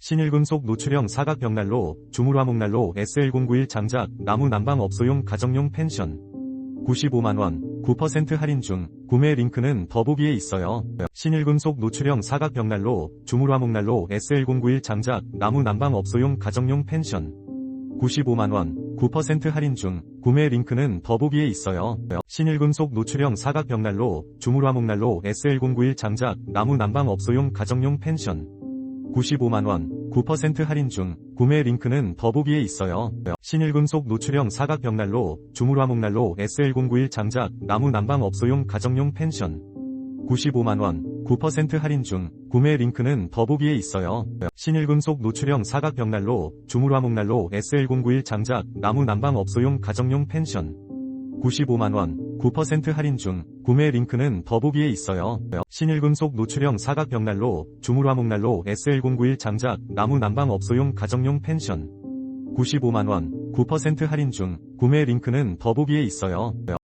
신일금속 노출형 사각 벽난로, 주물화목난로 SL091 장작, 나무 난방 업소용 가정용 펜션. 95만원, 9% 할인 중. 구매 링크는 더보기에 있어요. 신일금속 노출형 사각 벽난로, 주물화목난로 SL091 장작, 나무 난방 업소용 가정용 펜션. 95만원, 9% 할인 중. 구매 링크는 더보기에 있어요. 신일금속 노출형 사각 벽난로, 주물화목난로 SL091 장작, 나무 난방 업소용 가정용 펜션. 95만원, 9% 할인 중. 구매 링크는 더보기에 있어요. 신일금속 노출형 사각 벽난로, 주물화목난로 SL091 장작, 나무 난방 업소용 가정용 펜션. 95만원, 9% 할인 중. 구매 링크는 더보기에 있어요. 신일금속 노출형 사각 벽난로, 주물화목난로 SL091 장작, 나무 난방 업소용 가정용 펜션. 95만원, 9% 할인 중. 구매 링크는 더보기에 있어요. 신일금속 노출형 사각 벽난로, 주물화목난로 SL091 장작, 나무 난방 업소용 가정용 펜션. 95만원, 9% 할인 중. 구매 링크는 더보기에 있어요.